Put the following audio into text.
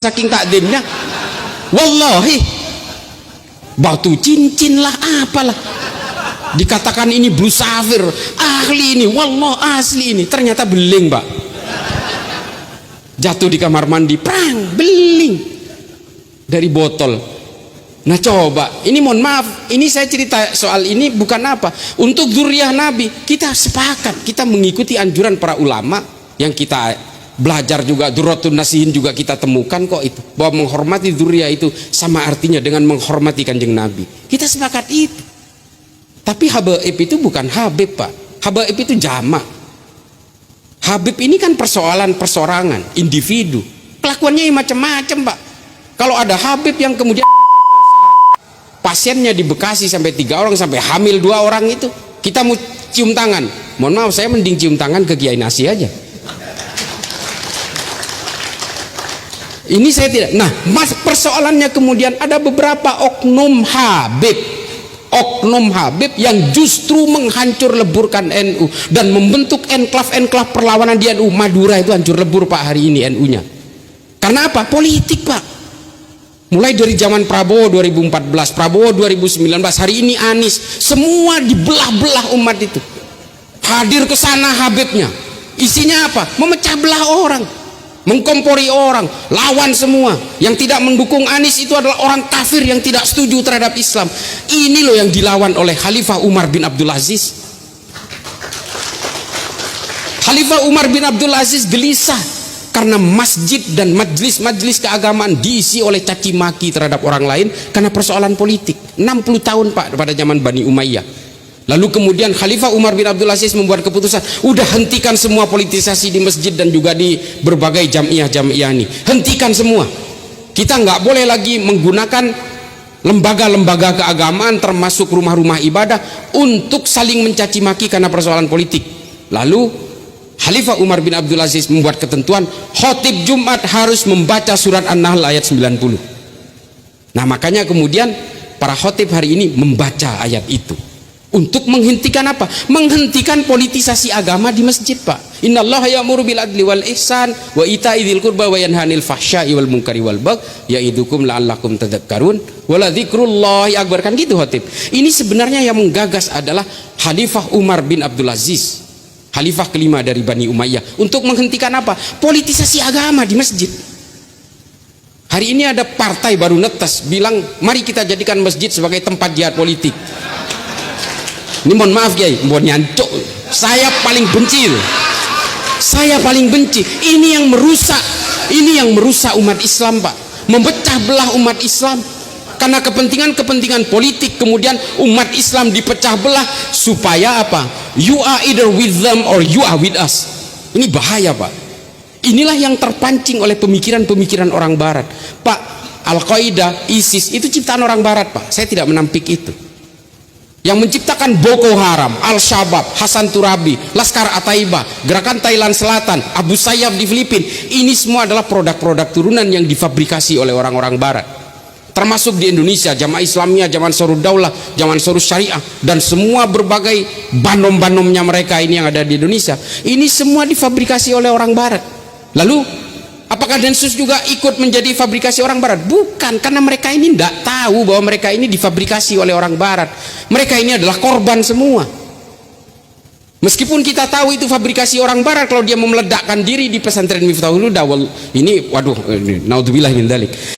saking takdimnya. Wallahi, batu cincin lah apalah, dikatakan ini blue sapphire, ahli ini, wallah asli ini, ternyata beling pak. Jatuh di kamar mandi, prang, beling dari botol. Nah coba, ini mohon maaf, ini saya cerita soal ini bukan apa, untuk dzurriyyah Nabi kita sepakat, kita mengikuti anjuran para ulama yang kita belajar juga, Durratun Nasihin juga kita temukan kok itu, bahwa menghormati dzurriyyah itu sama artinya dengan menghormati kanjeng Nabi. Kita sepakat itu. Tapi habaib itu bukan habib pak, habaib itu jamak. Habib ini kan persoalan persorangan, individu, kelakuannya macam-macam pak. Kalau ada habib yang kemudian pasiennya di Bekasi sampai 3 orang, sampai hamil 2 orang, itu kita mau cium tangan, mohon maaf saya mending cium tangan ke Kiai Nasi aja. Ini saya tidak. Nah, persoalannya kemudian ada beberapa oknum Habib yang justru menghancur leburkan NU dan membentuk enklaf perlawanan di NU. Madura itu hancur lebur pak hari ini NU-nya. Karena apa? Politik pak. Mulai dari zaman Prabowo 2014, Prabowo 2019, hari ini Anies, semua dibelah-belah umat itu. Hadir ke sana Habibnya. Isinya apa? Memecah belah orang, mengkompori orang, lawan semua. Yang tidak mendukung Anies itu adalah orang kafir yang tidak setuju terhadap Islam. Ini loh yang dilawan oleh Khalifah Umar bin Abdul Aziz. Khalifah Umar bin Abdul Aziz gelisah karena masjid dan majelis keagamaan diisi oleh caci maki terhadap orang lain karena persoalan politik. 60 tahun pak pada zaman Bani Umayyah. Lalu kemudian Khalifah Umar bin Abdul Aziz membuat keputusan, udah hentikan semua politisasi di masjid dan juga di berbagai jamiah ini, hentikan semua. Kita nggak boleh lagi menggunakan lembaga-lembaga keagamaan termasuk rumah-rumah ibadah untuk saling mencaci maki karena persoalan politik. Lalu Khalifah Umar bin Abdul Aziz membuat ketentuan, khotib Jumat harus membaca surat An-Nahl ayat 90. Nah makanya kemudian para khotib hari ini membaca ayat itu untuk menghentikan apa? Menghentikan politisasi agama di masjid pak. Innallaha ya'muru bil adli wal ihsan wa ita'i dzil qurba wa yanha 'anil fahsya'i wal munkari wal baghi ya'idukum la'allakum tadhakkarun wa la dzikrullahi akbar. Kan gitu khotib. Ini sebenarnya yang menggagas adalah Khalifah Umar bin Abdul Aziz, Khalifah kelima dari Bani Umayyah, untuk menghentikan apa? Politisasi agama di masjid. Hari ini ada partai baru netes bilang mari kita jadikan masjid sebagai tempat jihad politik. Ini mohon maaf Kiai, mohon nyancuk, saya paling benci. Saya paling benci. Ini yang merusak umat Islam pak, memecah belah umat Islam karena kepentingan politik. Kemudian umat Islam dipecah belah supaya apa? You are either with them or you are with us. Ini bahaya pak. Inilah yang terpancing oleh pemikiran orang barat pak. Al-Qaeda, ISIS itu ciptaan orang barat pak, saya tidak menampik itu. Yang menciptakan Boko Haram, Al-Shabaab, Hasan Turabi, Laskar At-Taibah, Gerakan Thailand Selatan, Abu Sayyaf di Filipina, ini semua adalah produk-produk turunan yang difabrikasi oleh orang-orang barat. Termasuk di Indonesia, Jamaah Islamiyah, Jamaah Ansarud Daulah, Jamaah Ansarus Syariah, dan semua berbagai banom-banomnya mereka ini yang ada di Indonesia, ini semua difabrikasi oleh orang barat. Lalu apakah Densus juga ikut menjadi fabrikasi orang barat? Bukan, karena mereka ini tidak tahu bahwa mereka ini difabrikasi oleh orang barat. Mereka ini adalah korban semua. Meskipun kita tahu itu fabrikasi orang barat, kalau dia mau meledakkan diri di pesantren Miftahul Huda, ini waduh, naudzubillah min dzalik.